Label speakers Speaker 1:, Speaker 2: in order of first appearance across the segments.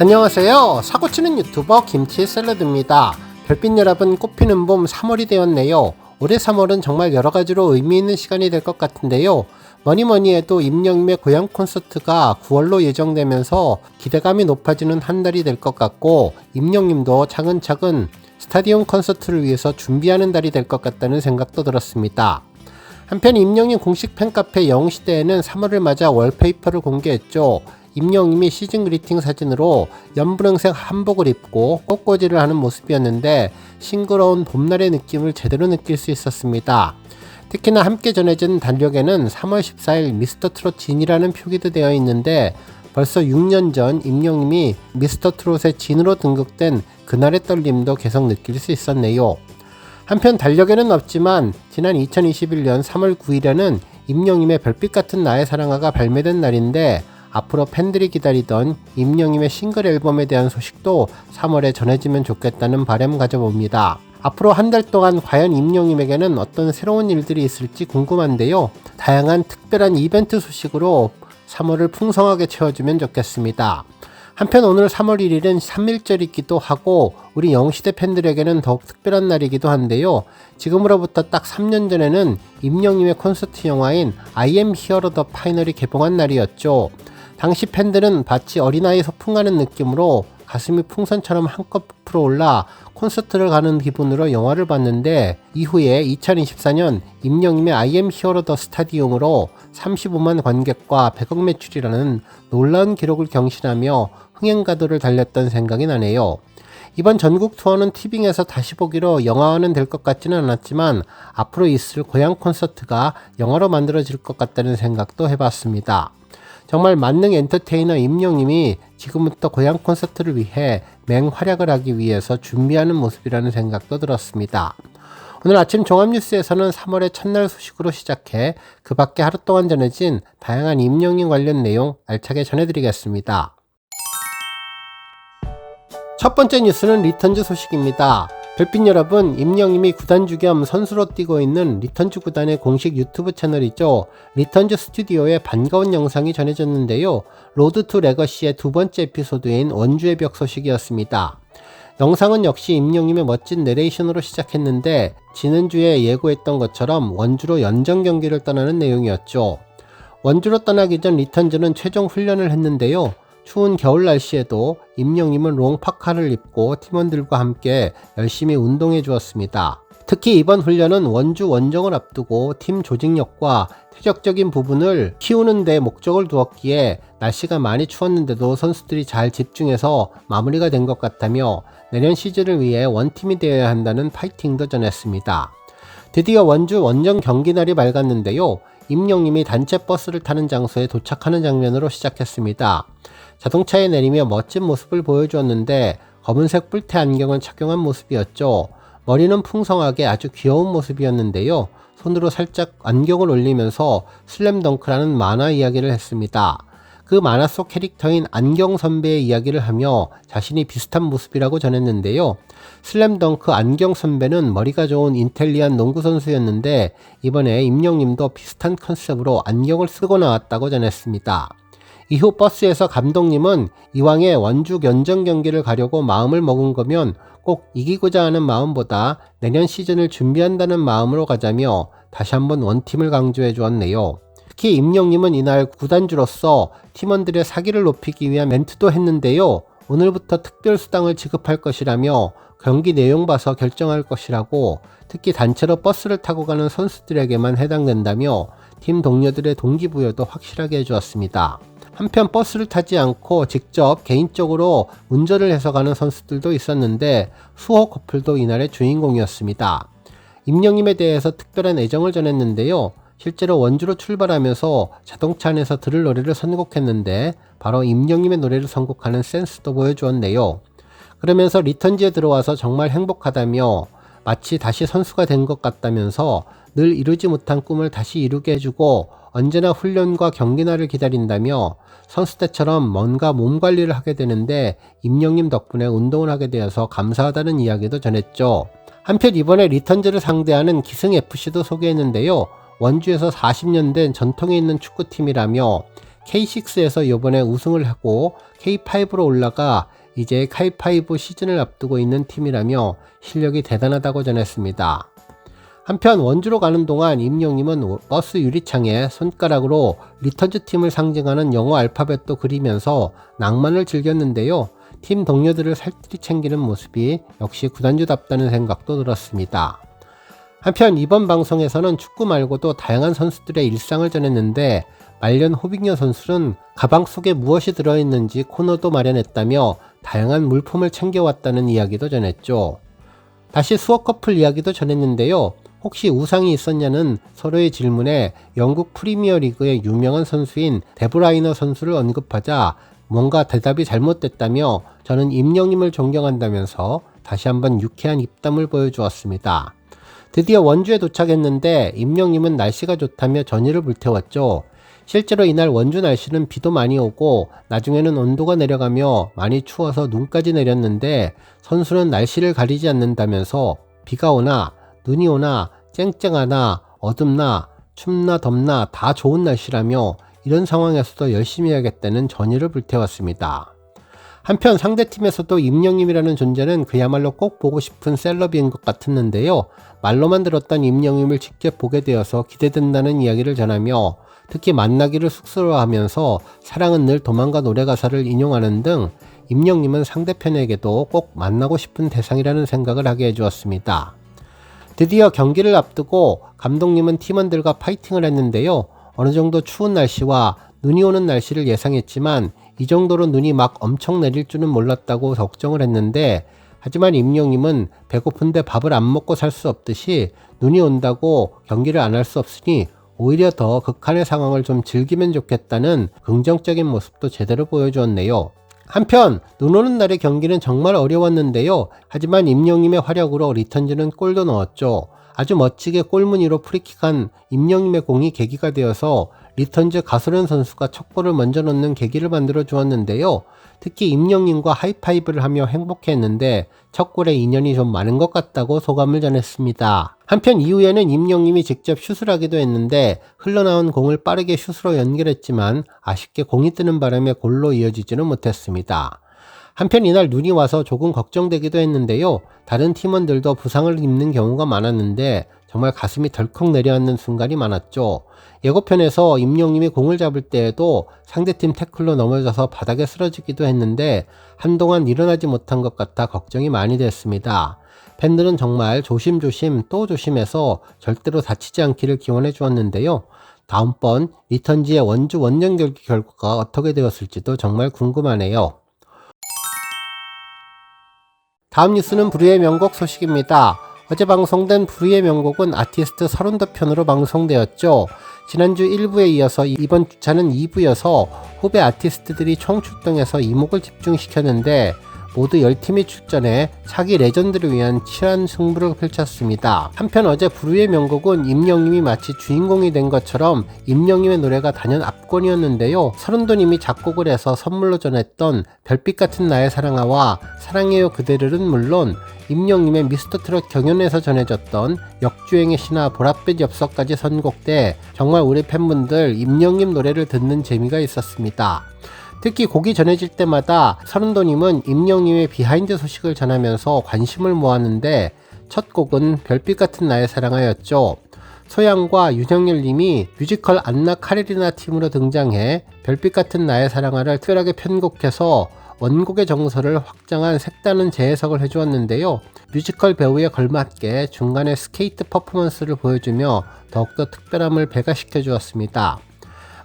Speaker 1: 안녕하세요. 사고치는 유튜버 김치샐러드입니다. 별빛 여러분, 꽃피는 봄 3월이 되었네요. 올해 3월은 정말 여러가지로 의미있는 시간이 될 것 같은데요. 뭐니뭐니 해도 임영임의 고향 콘서트가 9월로 예정되면서 기대감이 높아지는 한 달이 될 것 같고, 임영임도 차근차근 스타디움 콘서트를 위해서 준비하는 달이 될 것 같다는 생각도 들었습니다. 한편 임영임 공식 팬카페 영웅시대에는 3월을 맞아 월페이퍼를 공개했죠. 임영임이 시즌 그리팅 사진으로 연분홍색 한복을 입고 꽃꽂이를 하는 모습이었는데 싱그러운 봄날의 느낌을 제대로 느낄 수 있었습니다. 특히나 함께 전해진 달력에는 3월 14일 미스터트롯 진이라는 표기도 되어 있는데 벌써 6년 전 임영임이 미스터트롯의 진으로 등극된 그날의 떨림도 계속 느낄 수 있었네요. 한편 달력에는 없지만 지난 2021년 3월 9일에는 임영임의 별빛 같은 나의 사랑아가 발매된 날인데 앞으로 팬들이 기다리던 임영임의 싱글 앨범에 대한 소식도 3월에 전해지면 좋겠다는 바람 가져봅니다. 앞으로 한 달 동안 과연 임영임에게는 어떤 새로운 일들이 있을지 궁금한데요. 다양한 특별한 이벤트 소식으로 3월을 풍성하게 채워주면 좋겠습니다. 한편 오늘 3월 1일은 3.1절이기도 하고 우리 영웅시대 팬들에게는 더욱 특별한 날이기도 한데요. 지금으로부터 딱 3년 전에는 임영임의 콘서트 영화인 I am hero the final이 개봉한 날이었죠. 당시 팬들은 마치 어린아이 소풍 가는 느낌으로 가슴이 풍선처럼 한껏 부풀어올라 콘서트를 가는 기분으로 영화를 봤는데 이후에 2024년 임영임의 I am hero the stadium으로 35만 관객과 100억 매출이라는 놀라운 기록을 경신하며 흥행가도를 달렸던 생각이 나네요. 이번 전국 투어는 티빙에서 다시 보기로 영화화는 될 것 같지는 않았지만 앞으로 있을 고향 콘서트가 영화로 만들어질 것 같다는 생각도 해봤습니다. 정말 만능 엔터테이너 임영임이 지금부터 고향 콘서트를 위해 맹활약을 하기 위해서 준비하는 모습이라는 생각도 들었습니다. 오늘 아침 종합뉴스에서는 3월의 첫날 소식으로 시작해 그 밖에 하루 동안 전해진 다양한 임영임 관련 내용 알차게 전해드리겠습니다. 첫 번째 뉴스는 리턴즈 소식입니다. 별빛 여러분, 임영임이 구단주 겸 선수로 뛰고 있는 리턴즈 구단의 공식 유튜브 채널이죠. 리턴즈 스튜디오의 반가운 영상이 전해졌는데요. 로드 투 레거시의 두 번째 에피소드인 원주의 벽 소식이었습니다. 영상은 역시 임영임의 멋진 내레이션으로 시작했는데 지난주에 예고했던 것처럼 원주로 연정 경기를 떠나는 내용이었죠. 원주로 떠나기 전 리턴즈는 최종 훈련을 했는데요. 추운 겨울 날씨에도 임영임은 롱파카를 입고 팀원들과 함께 열심히 운동해 주었습니다. 특히 이번 훈련은 원주 원정을 앞두고 팀 조직력과 태적적인 부분을 키우는 데 목적을 두었기에 날씨가 많이 추웠는데도 선수들이 잘 집중해서 마무리가 된 것 같다며 내년 시즌을 위해 원팀이 되어야 한다는 파이팅도 전했습니다. 드디어 원주 원정 경기 날이 밝았는데요. 임영임이 단체 버스를 타는 장소에 도착하는 장면으로 시작했습니다. 자동차에 내리며 멋진 모습을 보여주었는데 검은색 뿔테 안경을 착용한 모습이었죠. 머리는 풍성하게 아주 귀여운 모습이었는데요. 손으로 살짝 안경을 올리면서 슬램덩크라는 만화 이야기를 했습니다. 그 만화 속 캐릭터인 안경 선배의 이야기를 하며 자신이 비슷한 모습이라고 전했는데요. 슬램덩크 안경 선배는 머리가 좋은 인텔리한 농구 선수였는데 이번에 임영임도 비슷한 컨셉으로 안경을 쓰고 나왔다고 전했습니다. 이후 버스에서 감독님은 이왕에 원주 연정 경기를 가려고 마음을 먹은 거면 꼭 이기고자 하는 마음보다 내년 시즌을 준비한다는 마음으로 가자며 다시 한번 원팀을 강조해 주었네요. 특히 임영임은 이날 구단주로서 팀원들의 사기를 높이기 위한 멘트도 했는데요. 오늘부터 특별 수당을 지급할 것이라며 경기 내용 봐서 결정할 것이라고, 특히 단체로 버스를 타고 가는 선수들에게만 해당된다며 팀 동료들의 동기부여도 확실하게 해주었습니다. 한편 버스를 타지 않고 직접 개인적으로 운전을 해서 가는 선수들도 있었는데 수호 커플도 이날의 주인공이었습니다. 임영임에 대해서 특별한 애정을 전했는데요. 실제로 원주로 출발하면서 자동차 안에서 들을 노래를 선곡했는데 바로 임영임의 노래를 선곡하는 센스도 보여주었네요. 그러면서 리턴즈에 들어와서 정말 행복하다며 마치 다시 선수가 된 것 같다면서 늘 이루지 못한 꿈을 다시 이루게 해주고 언제나 훈련과 경기날을 기다린다며 선수 때처럼 뭔가 몸 관리를 하게 되는데 임영임 덕분에 운동을 하게 되어서 감사하다는 이야기도 전했죠. 한편 이번에 리턴즈를 상대하는 기승FC도 소개했는데요. 원주에서 40년 된 전통이 있는 축구팀이라며 K6에서 이번에 우승을 하고 K5로 올라가 이제 K5 시즌을 앞두고 있는 팀이라며 실력이 대단하다고 전했습니다. 한편 원주로 가는 동안 임영님은 버스 유리창에 손가락으로 리턴즈 팀을 상징하는 영어 알파벳도 그리면서 낭만을 즐겼는데요. 팀 동료들을 살뜰히 챙기는 모습이 역시 구단주답다는 생각도 들었습니다. 한편 이번 방송에서는 축구 말고도 다양한 선수들의 일상을 전했는데 말년 호빙여 선수는 가방 속에 무엇이 들어있는지 코너도 마련했다며 다양한 물품을 챙겨왔다는 이야기도 전했죠. 다시 수어 커플 이야기도 전했는데요. 혹시 우상이 있었냐는 서로의 질문에 영국 프리미어리그의 유명한 선수인 데브라이너 선수를 언급하자 뭔가 대답이 잘못됐다며 저는 임영님을 존경한다면서 다시 한번 유쾌한 입담을 보여주었습니다. 드디어 원주에 도착했는데 임영님은 날씨가 좋다며 전의를 불태웠죠. 실제로 이날 원주 날씨는 비도 많이 오고 나중에는 온도가 내려가며 많이 추워서 눈까지 내렸는데 선수는 날씨를 가리지 않는다면서 비가 오나 눈이 오나 쨍쨍하나 어둡나 춥나 덥나 다 좋은 날씨라며 이런 상황에서도 열심히 해야겠다는 전의를 불태웠습니다. 한편 상대팀에서도 임영님이라는 존재는 그야말로 꼭 보고 싶은 셀럽인 것 같았는데요. 말로만 들었던 임영님을 직접 보게 되어서 기대된다는 이야기를 전하며 특히 만나기를 쑥스러워하면서 사랑은 늘 도망가 노래 가사를 인용하는 등 임영님은 상대편에게도 꼭 만나고 싶은 대상이라는 생각을 하게 해주었습니다. 드디어 경기를 앞두고 감독님은 팀원들과 파이팅을 했는데요. 어느 정도 추운 날씨와 눈이 오는 날씨를 예상했지만 이 정도로 눈이 막 엄청 내릴 줄은 몰랐다고 걱정을 했는데 하지만 임영님은 배고픈데 밥을 안 먹고 살 수 없듯이 눈이 온다고 경기를 안 할 수 없으니 오히려 더 극한의 상황을 좀 즐기면 좋겠다는 긍정적인 모습도 제대로 보여주었네요. 한편 눈 오는 날의 경기는 정말 어려웠는데요. 하지만 임영님의 활약으로 리턴즈는 골도 넣었죠. 아주 멋지게 골무늬로 프리킥한 임영님의 공이 계기가 되어서 리턴즈 가소련 선수가 첫 골을 먼저 넣는 계기를 만들어 주었는데요. 특히 임영님과 하이파이브를 하며 행복해했는데 첫 골에 인연이 좀 많은 것 같다고 소감을 전했습니다. 한편 이후에는 임영님이 직접 슛을 하기도 했는데 흘러나온 공을 빠르게 슛으로 연결했지만 아쉽게 공이 뜨는 바람에 골로 이어지지는 못했습니다. 한편 이날 눈이 와서 조금 걱정되기도 했는데요. 다른 팀원들도 부상을 입는 경우가 많았는데 정말 가슴이 덜컥 내려앉는 순간이 많았죠. 예고편에서 임영님이 공을 잡을 때에도 상대팀 태클로 넘어져서 바닥에 쓰러지기도 했는데 한동안 일어나지 못한 것 같아 걱정이 많이 됐습니다. 팬들은 정말 조심조심 또 조심해서 절대로 다치지 않기를 기원해 주었는데요. 다음번 리턴즈의 원주 원정 경기 결과가 어떻게 되었을지도 정말 궁금하네요. 다음 뉴스는 불후의 명곡 소식입니다. 어제 방송된 불후의 명곡은 아티스트 30더 편으로 방송되었죠. 지난주 1부에 이어서 이번 주차는 2부여서 후배 아티스트들이 총출동해서 이목을 집중시켰는데 모두 10팀이 출전해 차기 레전드를 위한 치열한 승부를 펼쳤습니다. 한편 어제 불후의 명곡은 임영님이 마치 주인공이 된 것처럼 임영님의 노래가 단연 압권이었는데요. 서른도님이 작곡을 해서 선물로 전했던 별빛 같은 나의 사랑아와 사랑해요 그대를은 물론 임영님의 미스터트롯 경연에서 전해졌던 역주행의 신화 보랏빛 엽서까지 선곡돼 정말 우리 팬분들 임영님 노래를 듣는 재미가 있었습니다. 특히 곡이 전해질 때마다 서른도님은 임영님의 비하인드 소식을 전하면서 관심을 모았는데 첫 곡은 별빛 같은 나의 사랑아였죠. 소양과 윤형열님이 뮤지컬 안나 카레리나 팀으로 등장해 별빛 같은 나의 사랑아를 특별하게 편곡해서 원곡의 정서를 확장한 색다른 재해석을 해주었는데요. 뮤지컬 배우에 걸맞게 중간에 스케이트 퍼포먼스를 보여주며 더욱더 특별함을 배가시켜 주었습니다.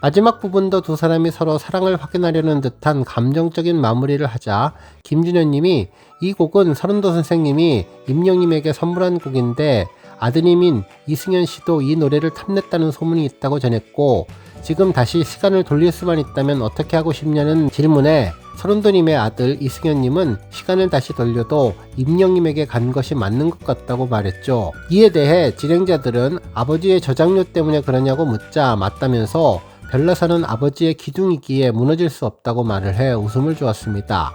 Speaker 1: 마지막 부분도 두 사람이 서로 사랑을 확인하려는 듯한 감정적인 마무리를 하자 김준현님이 이 곡은 서른도 선생님이 임영님에게 선물한 곡인데 아드님인 이승현 씨도 이 노래를 탐냈다는 소문이 있다고 전했고 지금 다시 시간을 돌릴 수만 있다면 어떻게 하고 싶냐는 질문에 서른도님의 아들 이승현님은 시간을 다시 돌려도 임영님에게 간 것이 맞는 것 같다고 말했죠. 이에 대해 진행자들은 아버지의 저작료 때문에 그러냐고 묻자 맞다면서 별나사는 아버지의 기둥이기에 무너질 수 없다고 말을 해 웃음을 주었습니다.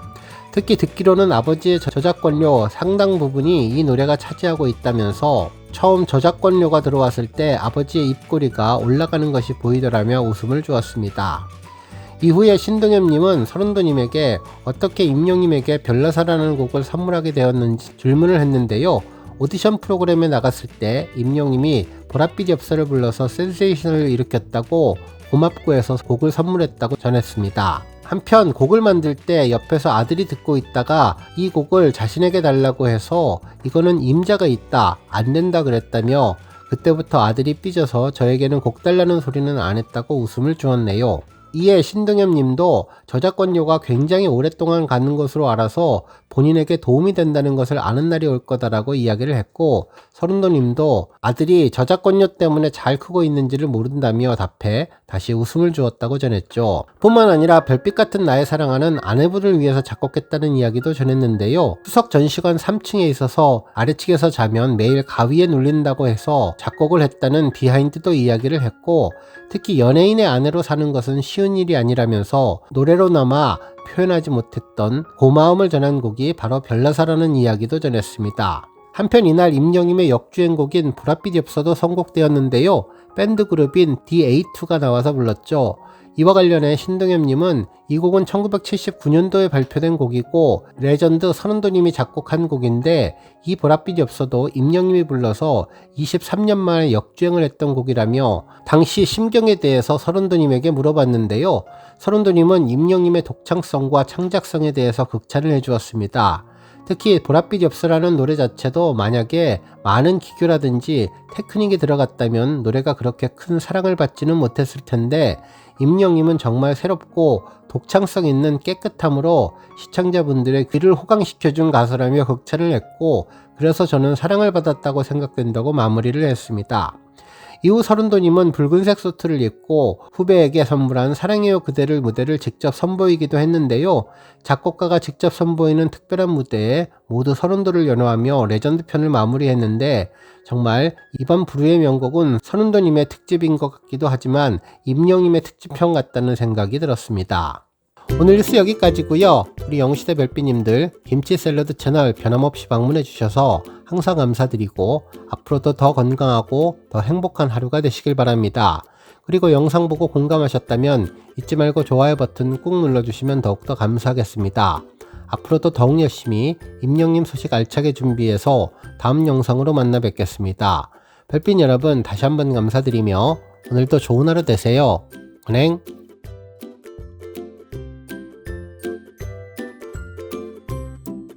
Speaker 1: 특히 듣기로는 아버지의 저작권료 상당 부분이 이 노래가 차지하고 있다면서 처음 저작권료가 들어왔을 때 아버지의 입꼬리가 올라가는 것이 보이더라며 웃음을 주었습니다. 이후에 신동엽님은 서른도님에게 어떻게 임영님에게 별나사라는 곡을 선물하게 되었는지 질문을 했는데요. 오디션 프로그램에 나갔을 때 임영님이 보랏빛 엽서를 불러서 센세이션을 일으켰다고 고맙고 해서 곡을 선물했다고 전했습니다. 한편 곡을 만들 때 옆에서 아들이 듣고 있다가 이 곡을 자신에게 달라고 해서 이거는 임자가 있다, 안 된다 그랬다며 그때부터 아들이 삐져서 저에게는 곡 달라는 소리는 안 했다고 웃음을 주었네요. 이에 신동엽 님도 저작권료가 굉장히 오랫동안 가는 것으로 알아서 본인에게 도움이 된다는 것을 아는 날이 올 거다라고 이야기를 했고, 서른도 님도 아들이 저작권료 때문에 잘 크고 있는지를 모른다며 답해 다시 웃음을 주었다고 전했죠. 뿐만 아니라 별빛 같은 나의 사랑하는 아내분을 위해서 작곡했다는 이야기도 전했는데요. 추석 전시관 3층에 있어서 아래층에서 자면 매일 가위에 눌린다고 해서 작곡을 했다는 비하인드도 이야기를 했고, 특히 연예인의 아내로 사는 것은 쉬운 일이 아니라면서 노래로나마 표현하지 못했던 고마움을 전한 곡이 바로 별나사라는 이야기도 전했습니다. 한편 이날 임영임의 역주행곡인 보랏빛 엽서도 선곡되었는데요. 밴드 그룹인 D-A2가 나와서 불렀죠. 이와 관련해 신동엽님은 이 곡은 1979년도에 발표된 곡이고 레전드 서른도님이 작곡한 곡인데 이 보랏빛 엽서도 임영님이 불러서 23년 만에 역주행을 했던 곡이라며 당시 심경에 대해서 서른도님에게 물어봤는데요. 서른도님은 임영님의 독창성과 창작성에 대해서 극찬을 해주었습니다. 특히 보랏빛 엽서라는 노래 자체도 만약에 많은 기교라든지 테크닉이 들어갔다면 노래가 그렇게 큰 사랑을 받지는 못했을 텐데 임영님은 정말 새롭고 독창성 있는 깨끗함으로 시청자분들의 귀를 호강시켜준 가수라며 극찬을 했고, 그래서 저는 사랑을 받았다고 생각된다고 마무리를 했습니다. 이후 서른도님은 붉은색 수트를 입고 후배에게 선물한 사랑해요 그대를 무대를 직접 선보이기도 했는데요. 작곡가가 직접 선보이는 특별한 무대에 모두 서른도를 연호하며 레전드 편을 마무리했는데, 정말 이번 부르의 명곡은 서른도님의 특집인 것 같기도 하지만 임영님의 특집편 같다는 생각이 들었습니다. 오늘 뉴스 여기까지고요. 우리 영시대 별빛님들 김치 샐러드 채널 변함없이 방문해 주셔서 항상 감사드리고 앞으로도 더 건강하고 더 행복한 하루가 되시길 바랍니다. 그리고 영상 보고 공감하셨다면 잊지 말고 좋아요 버튼 꾹 눌러주시면 더욱더 감사하겠습니다. 앞으로도 더욱 열심히 임영님 소식 알차게 준비해서 다음 영상으로 만나 뵙겠습니다. 별빛 여러분 다시 한번 감사드리며 오늘도 좋은 하루 되세요. 은행